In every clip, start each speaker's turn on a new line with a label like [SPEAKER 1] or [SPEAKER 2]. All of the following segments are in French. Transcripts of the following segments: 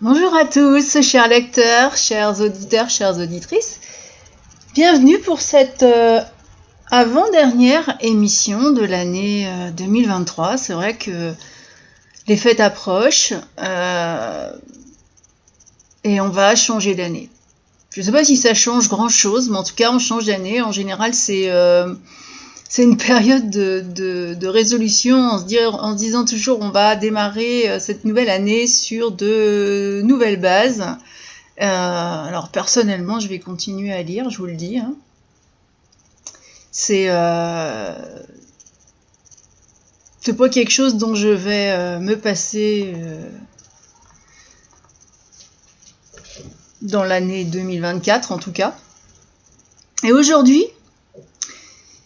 [SPEAKER 1] Bonjour à tous, chers lecteurs, chers auditeurs, chères auditrices. Bienvenue pour cette avant-dernière émission de l'année 2023. C'est vrai que les fêtes approchent et on va changer d'année. Je ne sais pas si ça change grand-chose, mais en tout cas, on change d'année. En général, c'est une période de résolution en se disant toujours on va démarrer cette nouvelle année sur de nouvelles bases. Alors personnellement, je vais continuer à lire, je vous le dis. Hein. C'est pas quelque chose dont je vais me passer dans l'année 2024 en tout cas. Et aujourd'hui,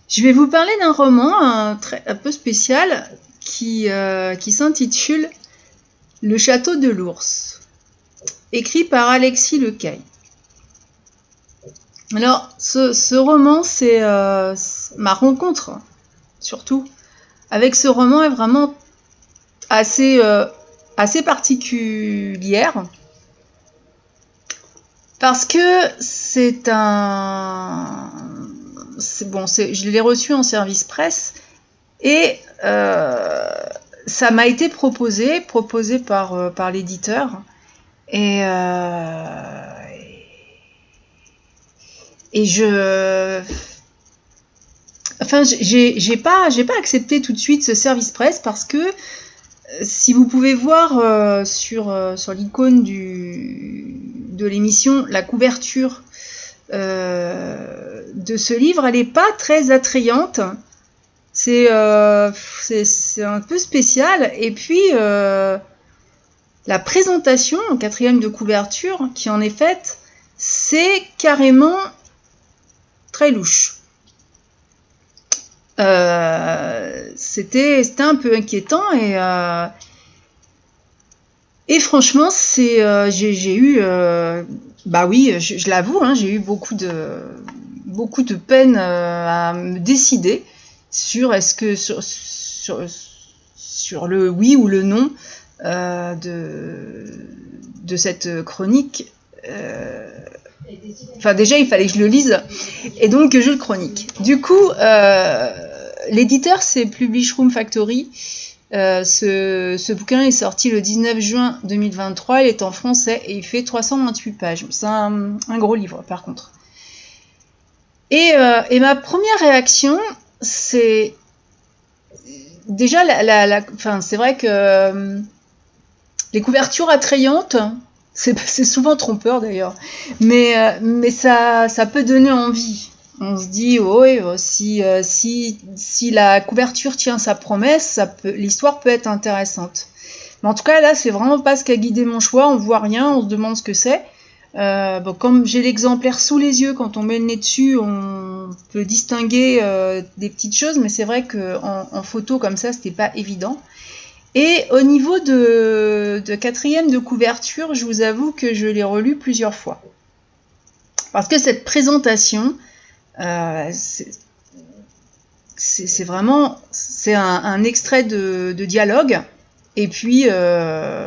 [SPEAKER 1] je vais vous parler d'un roman un peu spécial qui s'intitule Le château de l'ours, écrit par Alexis Lecaille. Alors, ce roman, c'est ma rencontre, surtout, avec ce roman est vraiment assez particulière, parce que je l'ai reçu en service presse, et ça m'a été proposé par l'éditeur, et j'ai pas accepté tout de suite ce service presse parce que si vous pouvez voir sur l'icône de l'émission la couverture de ce livre, elle n'est pas très attrayante. C'est un peu spécial. Et puis la présentation en 4e de couverture qui en est faite, c'est carrément très louche. C'était un peu inquiétant et franchement j'ai eu je l'avoue, hein, j'ai eu beaucoup de peine à me décider sur le oui ou le non de cette chronique. Déjà, il fallait que je le lise et donc que je le chronique. Du coup, l'éditeur, c'est Publish Room Factory. Ce bouquin est sorti le 19 juin 2023. Il est en français et il fait 328 pages. C'est un gros livre, par contre. Et ma première réaction, c'est... Déjà, c'est vrai que les couvertures attrayantes... C'est souvent trompeur d'ailleurs, mais ça peut donner envie. On se dit si la couverture tient sa promesse, l'histoire peut être intéressante. Mais en tout cas là, c'est vraiment pas ce qui a guidé mon choix. On voit rien, on se demande ce que c'est. Comme j'ai l'exemplaire sous les yeux, quand on met le nez dessus, on peut distinguer des petites choses, mais c'est vrai que en photo comme ça, c'était pas évident. Et au niveau de 4e de couverture, je vous avoue que je l'ai relu plusieurs fois. Parce que cette présentation, c'est vraiment un extrait de dialogue. Et puis, un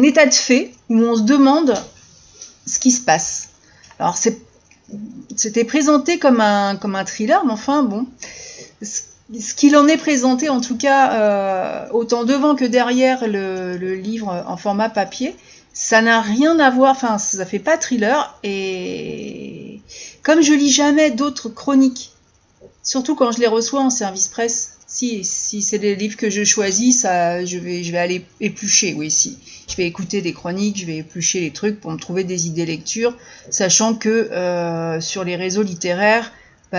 [SPEAKER 1] état de fait où on se demande ce qui se passe. Alors, c'était présenté comme un thriller, mais enfin, bon, ce qu'il en est présenté, en tout cas, autant devant que derrière le livre en format papier, ça n'a rien à voir, enfin, ça fait pas thriller, et comme je lis jamais d'autres chroniques, surtout quand je les reçois en service presse, si c'est les livres que je choisis, je vais aller éplucher, oui, si. Je vais écouter des chroniques, je vais éplucher les trucs pour me trouver des idées lecture, sachant que sur les réseaux littéraires,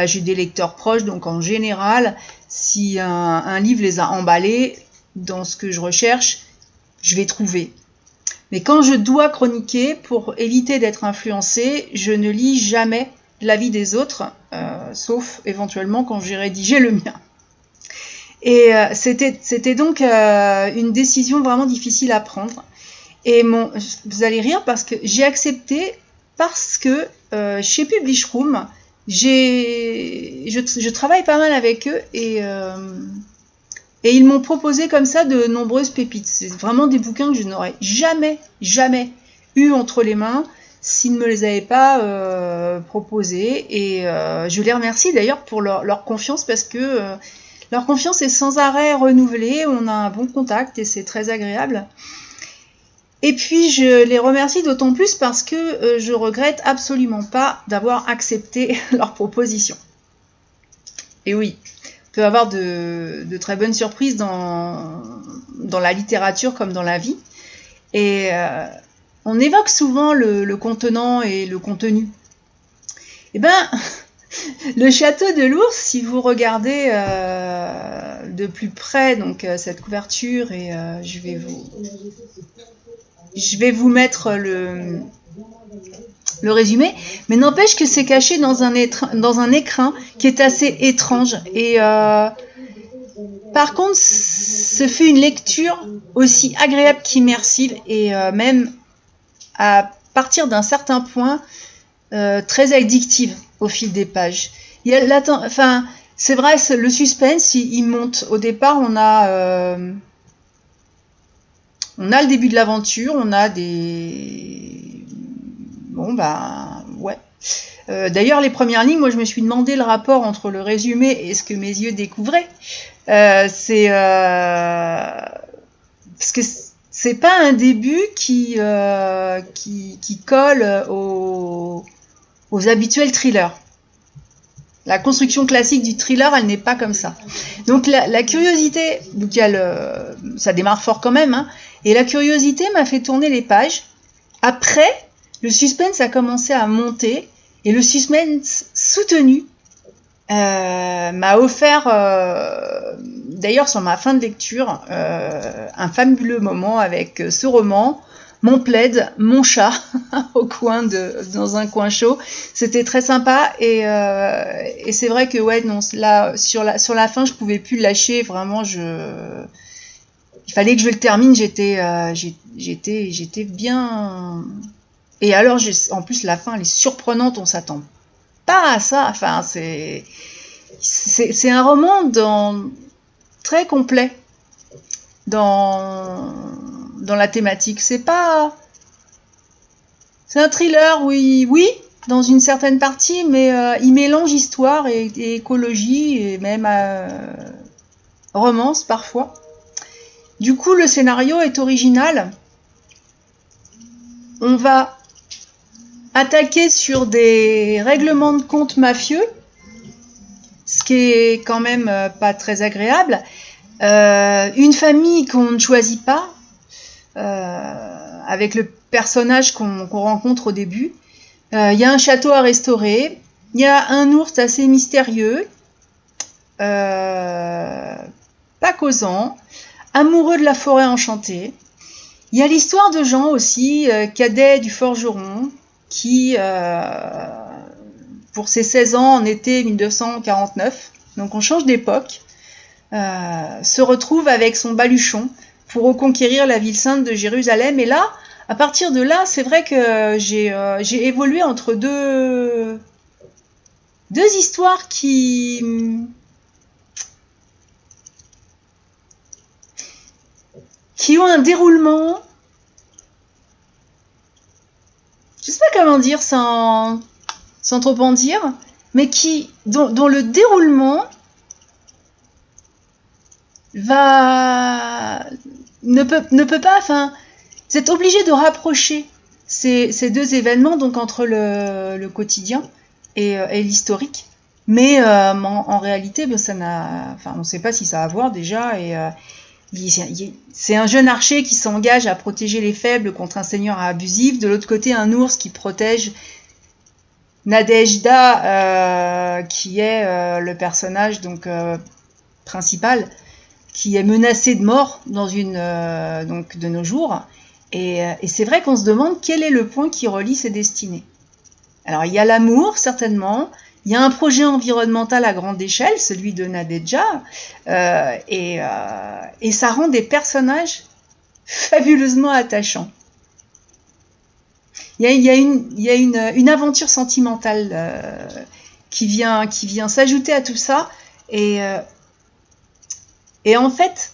[SPEAKER 1] j'ai des lecteurs proches, donc en général, si un livre les a emballés dans ce que je recherche, je vais trouver. Mais quand je dois chroniquer, pour éviter d'être influencée, je ne lis jamais l'avis des autres, sauf éventuellement quand j'ai rédigé le mien. Et c'était donc une décision vraiment difficile à prendre. Et vous allez rire parce que j'ai accepté parce que chez Publish Room, je travaille pas mal avec eux et Et ils m'ont proposé comme ça de nombreuses pépites. C'est vraiment des bouquins que je n'aurais jamais eu entre les mains s'ils ne me les avaient pas proposés. Et je les remercie d'ailleurs pour leur confiance, parce que leur confiance est sans arrêt renouvelée. On a un bon contact et c'est très agréable. Et puis je les remercie d'autant plus parce que je regrette absolument pas d'avoir accepté leur proposition. Et oui, on peut avoir de très bonnes surprises dans la littérature comme dans la vie. Et on évoque souvent le contenant et le contenu. Eh ben, le château de l'ours, si vous regardez de plus près donc cette couverture, et je vais vous mettre le résumé, mais n'empêche que c'est caché dans un écrin qui est assez étrange. Et par contre, ce fut une lecture aussi agréable qu'immersive, et même à partir d'un certain point très addictive au fil des pages. C'est vrai, le suspense, il monte. Au départ, on a le début de l'aventure, on a des... Bon, ouais. D'ailleurs, les premières lignes, moi, je me suis demandé le rapport entre le résumé et ce que mes yeux découvraient. Parce que c'est pas un début qui colle aux habituels thrillers. La construction classique du thriller, elle n'est pas comme ça. Donc la curiosité, donc ça démarre fort quand même, hein, et la curiosité m'a fait tourner les pages. Après, le suspense a commencé à monter, et le suspense soutenu m'a offert, d'ailleurs sur ma fin de lecture, un fabuleux moment avec ce roman, mon plaid, mon chat dans un coin chaud. C'était très sympa, et c'est vrai que ouais, non, là sur la fin, je pouvais plus le lâcher. Vraiment, il fallait que je le termine. J'étais bien. Et alors, en plus, la fin, elle est surprenante. On s'attend pas à ça. Enfin, c'est un roman très complet dans la thématique. C'est un thriller, oui, dans une certaine partie, mais il mélange histoire et écologie, et même romance parfois. Du coup, le scénario est original. On va attaquer sur des règlements de compte mafieux, ce qui est quand même pas très agréable. Une famille qu'on ne choisit pas, avec le personnage qu'on rencontre au début. Il y a un château à restaurer. Il y a un ours assez mystérieux, pas causant, amoureux de la forêt enchantée. Il y a l'histoire de Jean aussi, cadet du forgeron, qui, pour ses 16 ans en été 1949, donc on change d'époque, se retrouve avec son baluchon pour reconquérir la ville sainte de Jérusalem. Et là, à partir de là, c'est vrai que j'ai évolué entre deux histoires qui ont un déroulement, je sais pas comment dire sans trop en dire, mais dont le déroulement ne peut pas, enfin, vous êtes obligé de rapprocher ces deux événements, donc entre le quotidien et l'historique. Mais en réalité, on ne sait pas si ça a à voir déjà. Et c'est un jeune archer qui s'engage à protéger les faibles contre un seigneur abusif. De l'autre côté, un ours qui protège Nadejda, qui est le personnage donc principal, qui est menacé de mort dans donc de nos jours. Et c'est vrai qu'on se demande quel est le point qui relie ces destinées. Alors il y a l'amour, certainement. Il y a un projet environnemental à grande échelle, celui de Nadejda, et ça rend des personnages fabuleusement attachants. Il y a une aventure sentimentale qui vient s'ajouter à tout ça, et Et en fait,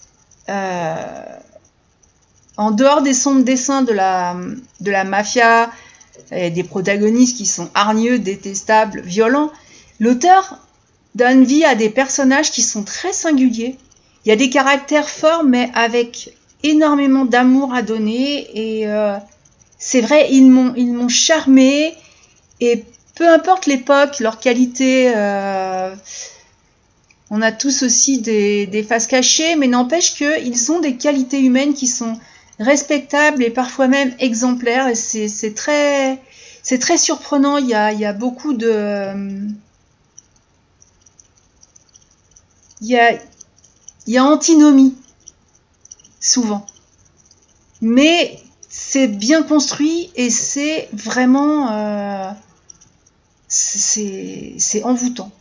[SPEAKER 1] en dehors des sombres dessins de la mafia, et des protagonistes qui sont hargneux, détestables, violents, l'auteur donne vie à des personnages qui sont très singuliers. Il y a des caractères forts, mais avec énormément d'amour à donner. Et c'est vrai, ils m'ont charmé. Et peu importe l'époque, leur qualité, on a tous aussi des faces cachées, mais n'empêche qu'ils ont des qualités humaines qui sont respectables et parfois même exemplaires. Et c'est très surprenant. Il y a beaucoup de... Il y a antinomie, souvent. Mais c'est bien construit et c'est vraiment... c'est envoûtant.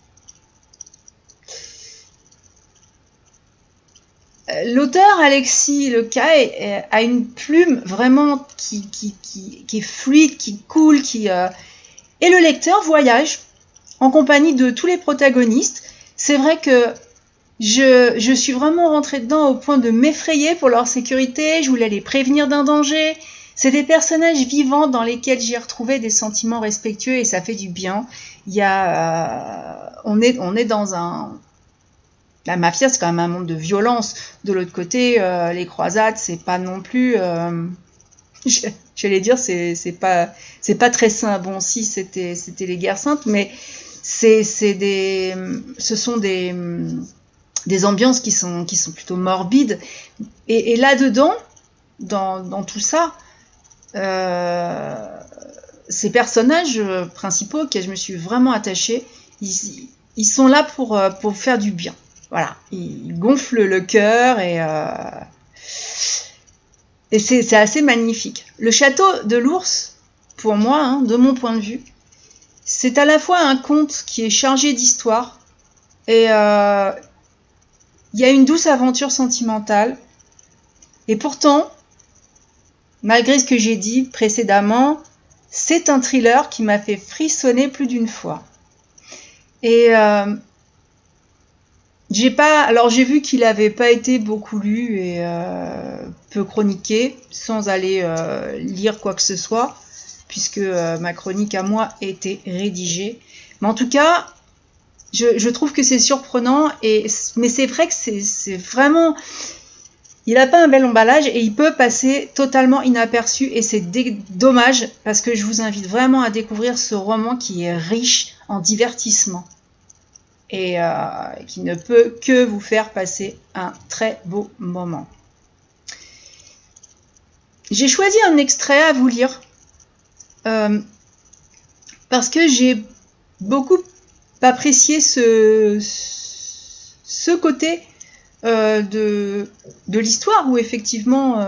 [SPEAKER 1] L'auteur Alexis Lecaille a une plume vraiment qui est fluide, qui coule, et le lecteur voyage en compagnie de tous les protagonistes. C'est vrai que je suis vraiment rentrée dedans au point de m'effrayer pour leur sécurité. Je voulais les prévenir d'un danger. C'est des personnages vivants dans lesquels j'ai retrouvé des sentiments respectueux et ça fait du bien. Il y a, on est dans un... La mafia, c'est quand même un monde de violence. De l'autre côté, les croisades, c'est pas non plus... j'allais dire, c'est pas très sain. Bon, si, c'était les guerres saintes, mais ce sont des ambiances qui sont plutôt morbides. Et là-dedans, dans tout ça, ces personnages principaux auxquels je me suis vraiment attachée, ils sont là pour faire du bien. Voilà, ils gonflent le cœur et c'est assez magnifique. Le château de l'ours, pour moi, de mon point de vue, c'est à la fois un conte qui est chargé d'histoire et il y a une douce aventure sentimentale. Et pourtant, malgré ce que j'ai dit précédemment, c'est un thriller qui m'a fait frissonner plus d'une fois. Et j'ai vu qu'il n'avait pas été beaucoup lu et peu chroniqué, sans aller lire quoi que ce soit, puisque ma chronique à moi était rédigée. Mais en tout cas, je trouve que c'est surprenant, mais c'est vrai que c'est vraiment... Il n'a pas un bel emballage et il peut passer totalement inaperçu et c'est dommage parce que je vous invite vraiment à découvrir ce roman qui est riche en divertissement et qui ne peut que vous faire passer un très beau moment. J'ai choisi un extrait à vous lire parce que j'ai beaucoup apprécié ce côté de l'histoire où effectivement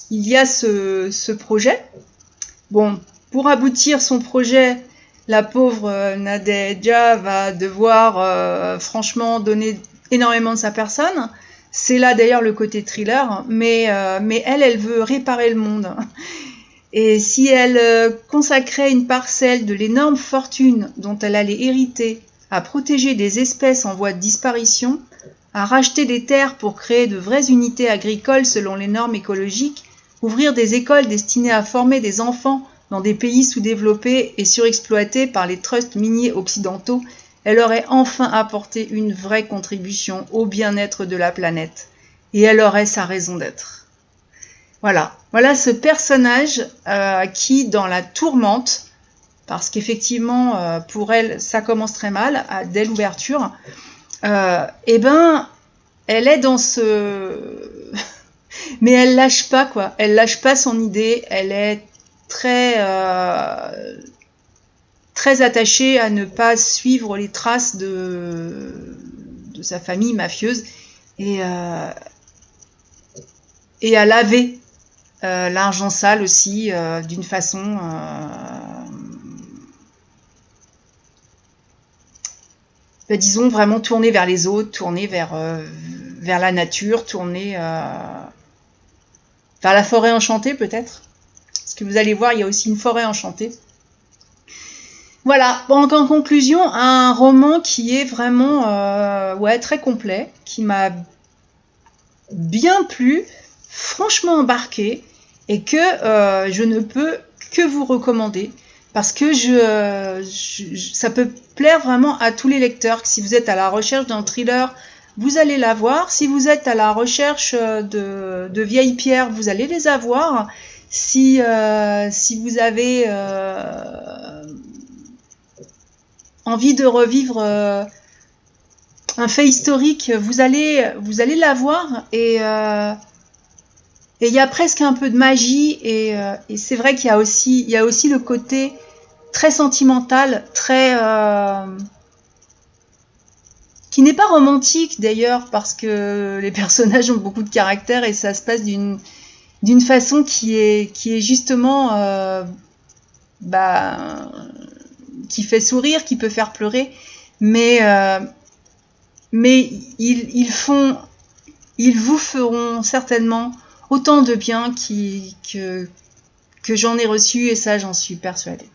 [SPEAKER 1] il y a ce projet. Bon, pour aboutir son projet, la pauvre Nadèja va devoir franchement donner énormément de sa personne. C'est là d'ailleurs le côté thriller, mais elle veut réparer le monde. Et si elle consacrait une parcelle de l'énorme fortune dont elle allait hériter à protéger des espèces en voie de disparition, à racheter des terres pour créer de vraies unités agricoles selon les normes écologiques, ouvrir des écoles destinées à former des enfants dans des pays sous-développés et surexploités par les trusts miniers occidentaux, elle aurait enfin apporté une vraie contribution au bien-être de la planète. Et elle aurait sa raison d'être. Voilà ce personnage qui, dans la tourmente, parce qu'effectivement, pour elle, ça commence très mal, dès l'ouverture, elle est dans ce... Mais elle lâche pas, quoi. Elle lâche pas son idée. Elle est très attachée à ne pas suivre les traces de sa famille mafieuse et à laver l'argent sale aussi d'une façon disons vraiment tournée vers les autres, tournée vers la nature, tournée vers la forêt enchantée peut-être. Parce que vous allez voir, il y a aussi une forêt enchantée. Voilà, donc en conclusion, un roman qui est vraiment très complet, qui m'a bien plu, franchement embarqué, et que je ne peux que vous recommander, parce que ça peut plaire vraiment à tous les lecteurs. Si vous êtes à la recherche d'un thriller, vous allez l'avoir. Si vous êtes à la recherche de vieilles pierres, vous allez les avoir. Si vous avez envie de revivre un fait historique, vous allez l'avoir, et il y a presque un peu de magie, et c'est vrai qu'il y a aussi le côté très sentimental, très qui n'est pas romantique d'ailleurs, parce que les personnages ont beaucoup de caractère et ça se passe d'une façon qui est justement qui fait sourire, qui peut faire pleurer, mais ils vous feront certainement autant de bien que j'en ai reçu, et ça, j'en suis persuadée.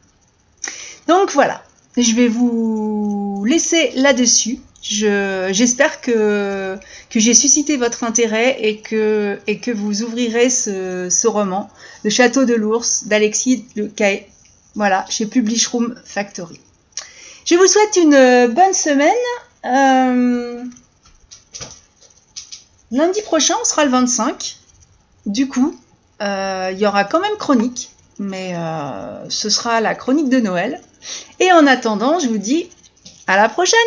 [SPEAKER 1] Donc voilà, je vais vous laisser là-dessus. J'espère que j'ai suscité votre intérêt, et que vous ouvrirez ce roman, Le Château de l'Ours, d'Alexis Le Caet, voilà, chez Publish Room Factory. Je vous souhaite une bonne semaine. Lundi prochain, on sera le 25. Du coup, il y aura quand même chronique, mais ce sera la chronique de Noël. Et en attendant, je vous dis à la prochaine!